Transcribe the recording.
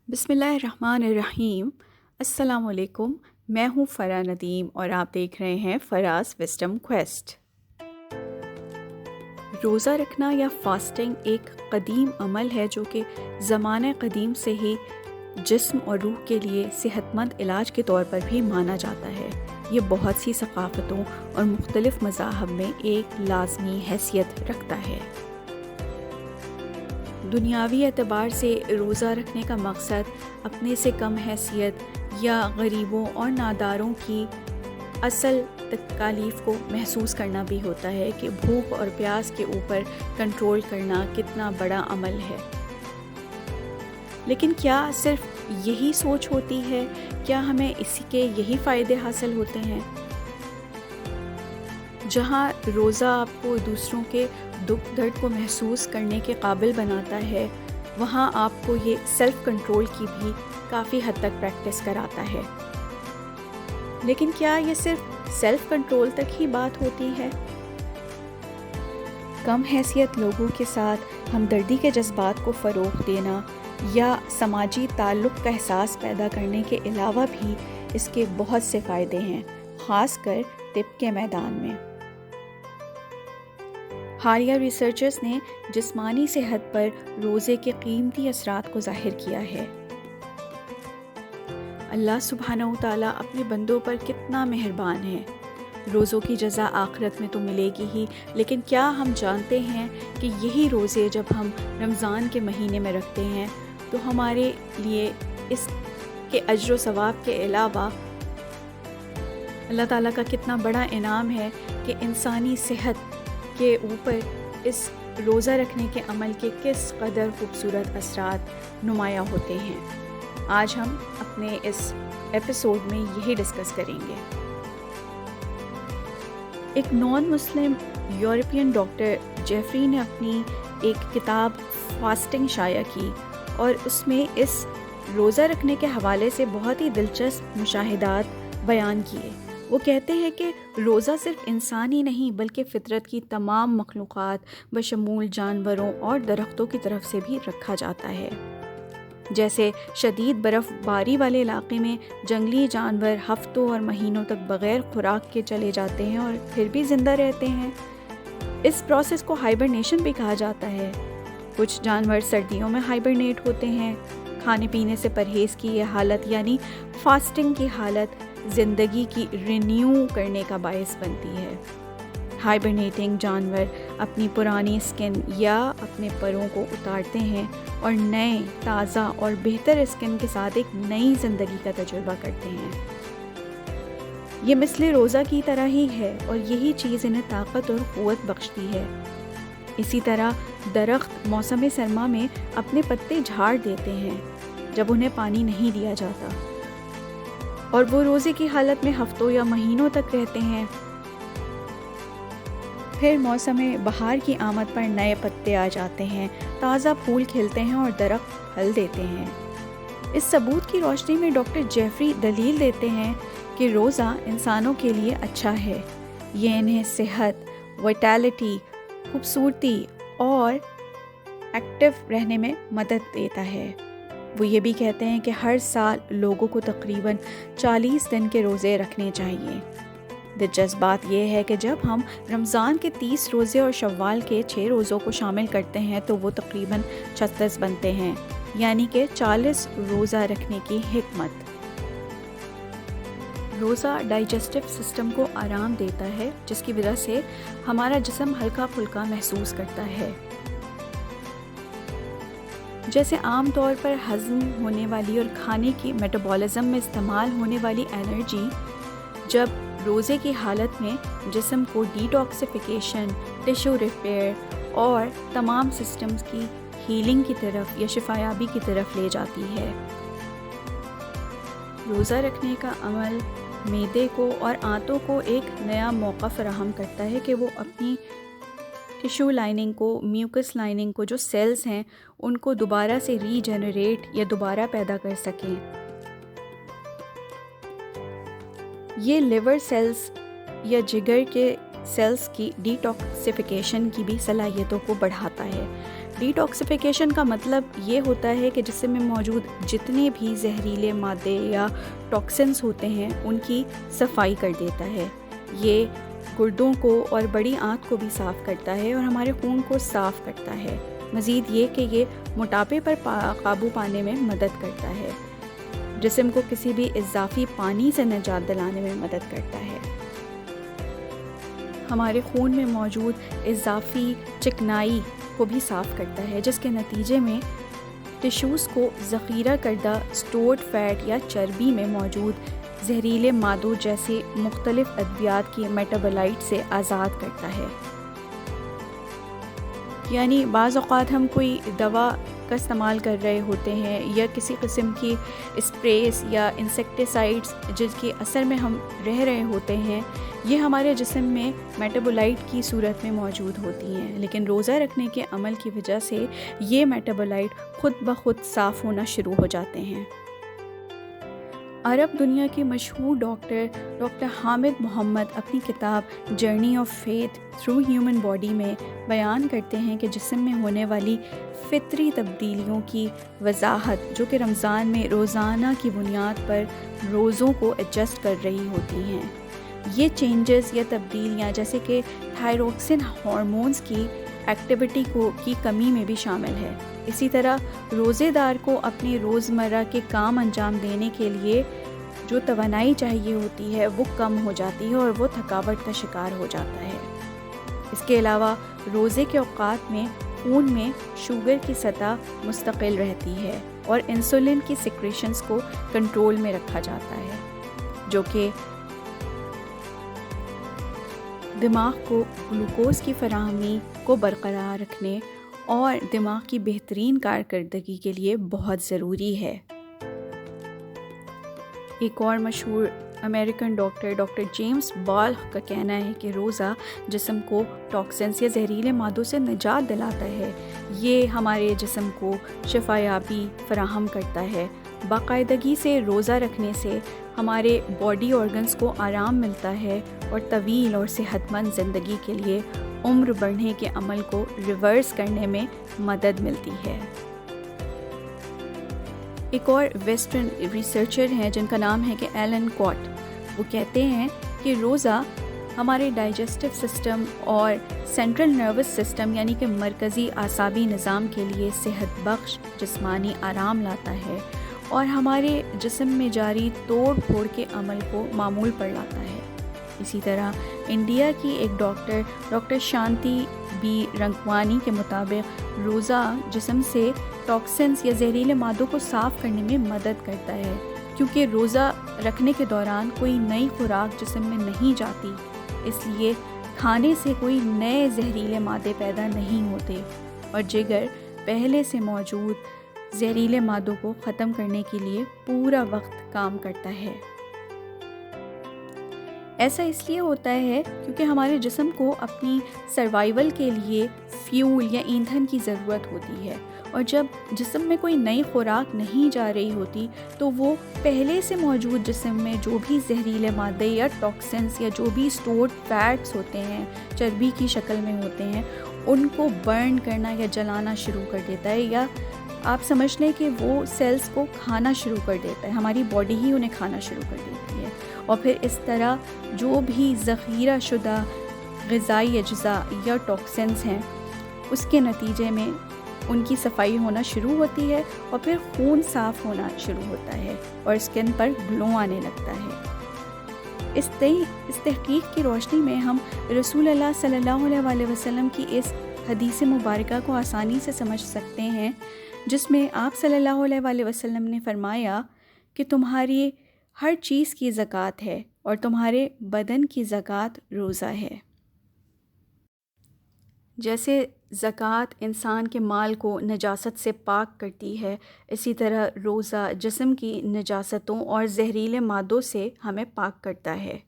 بسم اللہ الرحمن الرحیم۔ السلام علیکم، میں ہوں فرا ندیم اور آپ دیکھ رہے ہیں فراز وزڈم کویسٹ۔ روزہ رکھنا یا فاسٹنگ ایک قدیم عمل ہے جو کہ زمانہ قدیم سے ہی جسم اور روح کے لیے صحت مند علاج کے طور پر بھی مانا جاتا ہے۔ یہ بہت سی ثقافتوں اور مختلف مذاہب میں ایک لازمی حیثیت رکھتا ہے۔ دنیاوی اعتبار سے روزہ رکھنے کا مقصد اپنے سے کم حیثیت یا غریبوں اور ناداروں کی اصل تکالیف کو محسوس کرنا بھی ہوتا ہے کہ بھوک اور پیاس کے اوپر کنٹرول کرنا کتنا بڑا عمل ہے۔ لیکن کیا صرف یہی سوچ ہوتی ہے؟ کیا ہمیں اسی کے یہی فائدے حاصل ہوتے ہیں؟ جہاں روزہ آپ کو دوسروں کے دکھ درد کو محسوس کرنے کے قابل بناتا ہے، وہاں آپ کو یہ سیلف کنٹرول کی بھی کافی حد تک پریکٹس کراتا ہے۔ لیکن کیا یہ صرف سیلف کنٹرول تک ہی بات ہوتی ہے؟ کم حیثیت لوگوں کے ساتھ ہمدردی کے جذبات کو فروغ دینا یا سماجی تعلق کا احساس پیدا کرنے کے علاوہ بھی اس کے بہت سے فائدے ہیں، خاص کر طب کے میدان میں۔ حالیہ ریسرچرز نے جسمانی صحت پر روزے کے قیمتی اثرات کو ظاہر کیا ہے۔ اللہ سبحانہ و تعالیٰ اپنے بندوں پر کتنا مہربان ہے۔ روزوں کی جزا آخرت میں تو ملے گی ہی، لیکن کیا ہم جانتے ہیں کہ یہی روزے جب ہم رمضان کے مہینے میں رکھتے ہیں تو ہمارے لیے اس کے اجر و ثواب کے علاوہ اللہ تعالیٰ کا کتنا بڑا انعام ہے کہ انسانی صحت کے اوپر اس روزہ رکھنے کے عمل کے کس قدر خوبصورت اثرات نمایاں ہوتے ہیں۔ آج ہم اپنے اس ایپیسوڈ میں یہی ڈسکس کریں گے۔ ایک نان مسلم یورپین ڈاکٹر جیفری نے اپنی ایک کتاب فاسٹنگ شائع کی اور اس میں اس روزہ رکھنے کے حوالے سے بہت ہی دلچسپ مشاہدات بیان کیے۔ وہ کہتے ہیں کہ روزہ صرف انسان ہی نہیں بلکہ فطرت کی تمام مخلوقات بشمول جانوروں اور درختوں کی طرف سے بھی رکھا جاتا ہے۔ جیسے شدید برف باری والے علاقے میں جنگلی جانور ہفتوں اور مہینوں تک بغیر خوراک کے چلے جاتے ہیں اور پھر بھی زندہ رہتے ہیں۔ اس پروسیس کو ہائبرنیشن بھی کہا جاتا ہے۔ کچھ جانور سردیوں میں ہائبرنیٹ ہوتے ہیں۔ کھانے پینے سے پرہیز کی یہ حالت یعنی فاسٹنگ کی حالت زندگی کی رینیو کرنے کا باعث بنتی ہے۔ ہائبرنیٹنگ جانور اپنی پرانی اسکن یا اپنے پروں کو اتارتے ہیں اور نئے، تازہ اور بہتر اسکن کے ساتھ ایک نئی زندگی کا تجربہ کرتے ہیں۔ یہ مثل روزہ کی طرح ہی ہے اور یہی چیز انہیں طاقت اور قوت بخشتی ہے۔ اسی طرح درخت موسم سرما میں اپنے پتے جھاڑ دیتے ہیں جب انہیں پانی نہیں دیا جاتا، اور وہ روزے کی حالت میں ہفتوں یا مہینوں تک رہتے ہیں۔ پھر موسم بہار کی آمد پر نئے پتے آ جاتے ہیں، تازہ پھول کھلتے ہیں اور درخت پھل دیتے ہیں۔ اس ثبوت کی روشنی میں ڈاکٹر جیفری دلیل دیتے ہیں کہ روزہ انسانوں کے لیے اچھا ہے۔ یہ انہیں صحت، وائٹیلٹی، خوبصورتی اور ایکٹیو رہنے میں مدد دیتا ہے۔ وہ یہ بھی کہتے ہیں کہ ہر سال لوگوں کو تقریباً 40 دن کے روزے رکھنے چاہیے۔ دلچسپ بات یہ ہے کہ جب ہم رمضان کے 30 روزے اور شوال کے 6 روزوں کو شامل کرتے ہیں تو وہ تقریباً 36 بنتے ہیں، یعنی کہ 40 روزہ رکھنے کی حکمت۔ روزہ ڈائجسٹو سسٹم کو آرام دیتا ہے، جس کی وجہ سے ہمارا جسم ہلکا پھلکا محسوس کرتا ہے۔ جیسے عام طور پر ہضم ہونے والی اور کھانے کی میٹابولزم میں استعمال ہونے والی انرجی جب روزے کی حالت میں جسم کو ڈیٹاکسیفیکیشن، ٹیشو ریپیئر اور تمام سسٹمز کی ہیلنگ کی طرف یا شفایابی کی طرف لے جاتی ہے۔ روزہ رکھنے کا عمل معدے کو اور آنتوں کو ایک نیا موقع فراہم کرتا ہے کہ وہ اپنی ٹیشو لائننگ کو، میوکس لائننگ کو، جو سیلز ہیں ان کو دوبارہ سے ری جنریٹ یا دوبارہ پیدا کر سکیں۔ یہ لیور سیلز یا جگر کے سیلز کی ڈیٹاکسیفیکیشن کی بھی صلاحیتوں کو بڑھاتا ہے۔ ڈیٹاکسیفیکیشن کا مطلب یہ ہوتا ہے کہ جسم میں موجود جتنے بھی زہریلے مادے یا ٹاکسنز ہوتے ہیں ان کی صفائی کر دیتا ہے۔ یہ گردوں کو اور بڑی آنت کو بھی صاف کرتا ہے اور ہمارے خون کو صاف کرتا ہے۔ مزید یہ کہ یہ موٹاپے پر قابو پانے میں مدد کرتا ہے، جسم کو کسی بھی اضافی پانی سے نجات دلانے میں مدد کرتا ہے، ہمارے خون میں موجود اضافی چکنائی کو بھی صاف کرتا ہے، جس کے نتیجے میں ٹشوز کو ذخیرہ کردہ اسٹورڈ فیٹ یا چربی میں موجود زہریلے مادوں جیسے مختلف ادویات کی میٹابولائٹ سے آزاد کرتا ہے۔ یعنی بعض اوقات ہم کوئی دوا کا استعمال کر رہے ہوتے ہیں یا کسی قسم کی اسپریز یا انسیکٹیسائڈز جس کے اثر میں ہم رہ رہے ہوتے ہیں، یہ ہمارے جسم میں میٹابولائٹ کی صورت میں موجود ہوتی ہیں، لیکن روزہ رکھنے کے عمل کی وجہ سے یہ میٹابولائٹ خود بخود صاف ہونا شروع ہو جاتے ہیں۔ عرب دنیا کے مشہور ڈاکٹر حامد محمد اپنی کتاب journey of faith through human body میں بیان کرتے ہیں کہ جسم میں ہونے والی فطری تبدیلیوں کی وضاحت جو کہ رمضان میں روزانہ کی بنیاد پر روزوں کو ایڈجسٹ کر رہی ہوتی ہیں، یہ چینجز یا تبدیلیاں جیسے کہ تھائروکسن ہارمونز کی ایکٹیویٹی کی کمی میں بھی شامل ہے۔ اسی طرح روزے دار کو اپنے روزمرہ کے کام انجام دینے کے لیے جو توانائی چاہیے ہوتی ہے وہ کم ہو جاتی ہے اور وہ تھکاوٹ کا شکار ہو جاتا ہے۔ اس کے علاوہ روزے کے اوقات میں خون میں شوگر کی سطح مستقل رہتی ہے اور انسولین کی سیکریشنز کو کنٹرول میں رکھا جاتا ہے، جو کہ دماغ کو گلوکوز کی فراہمی کو برقرار رکھنے اور دماغ کی بہترین کارکردگی کے لیے بہت ضروری ہے۔ ایک اور مشہور امریکن ڈاکٹر جیمز بالغ کا کہنا ہے کہ روزہ جسم کو ٹاکسنز یا زہریلے مادوں سے نجات دلاتا ہے، یہ ہمارے جسم کو شفایابی فراہم کرتا ہے۔ باقاعدگی سے روزہ رکھنے سے ہمارے باڈی آرگنز کو آرام ملتا ہے اور طویل اور صحت مند زندگی کے لیے عمر بڑھنے کے عمل کو ریورس کرنے میں مدد ملتی ہے۔ ایک اور ویسٹرن ریسرچر ہیں جن کا نام ہے کہ ایلن کوٹ، وہ کہتے ہیں کہ روزہ ہمارے ڈائجسٹو سسٹم اور سینٹرل نروس سسٹم یعنی کہ مرکزی اعصابی نظام کے لیے صحت بخش جسمانی آرام لاتا ہے اور ہمارے جسم میں جاری توڑ پھوڑ کے عمل کو معمول پر لاتا ہے۔ اسی طرح انڈیا کی ایک ڈاکٹر شانتی بی رنگوانی کے مطابق روزہ جسم سے ٹاکسنز یا زہریلے مادوں کو صاف کرنے میں مدد کرتا ہے، کیونکہ روزہ رکھنے کے دوران کوئی نئی خوراک جسم میں نہیں جاتی، اس لیے کھانے سے کوئی نئے زہریلے مادے پیدا نہیں ہوتے اور جگر پہلے سے موجود زہریلے مادوں کو ختم کرنے کے لیے پورا وقت کام کرتا ہے۔ ایسا اس لیے ہوتا ہے کیونکہ ہمارے جسم کو اپنی سروائیول کے لیے فیول یا ایندھن کی ضرورت ہوتی ہے، اور جب جسم میں کوئی نئی خوراک نہیں جا رہی ہوتی تو وہ پہلے سے موجود جسم میں جو بھی زہریلے مادے یا ٹاکسنز یا جو بھی اسٹورڈ فیٹس ہوتے ہیں، چربی کی شکل میں ہوتے ہیں، ان کو برن کرنا یا جلانا شروع کر دیتا ہے، یا آپ سمجھ لیں کہ وہ سیلز کو کھانا شروع کر دیتا ہے، ہماری باڈی ہی انہیں کھانا شروع کر دیتی ہے، اور پھر اس طرح جو بھی ذخیرہ شدہ غذائی اجزاء یا ٹاکسنز ہیں اس کے نتیجے میں ان کی صفائی ہونا شروع ہوتی ہے اور پھر خون صاف ہونا شروع ہوتا ہے اور اسکن پر گلو آنے لگتا ہے۔ اس تحقیق کی روشنی میں ہم رسول اللہ صلی اللہ علیہ وسلم کی اس حدیث مبارکہ کو آسانی سے سمجھ سکتے ہیں، جس میں آپ صلی اللہ علیہ وسلم نے فرمایا کہ تمہاری ہر چیز کی زکوٰۃ ہے اور تمہارے بدن کی زکوٰۃ روزہ ہے۔ جیسے زکوٰۃ انسان کے مال کو نجاست سے پاک کرتی ہے، اسی طرح روزہ جسم کی نجاستوں اور زہریلے مادوں سے ہمیں پاک کرتا ہے۔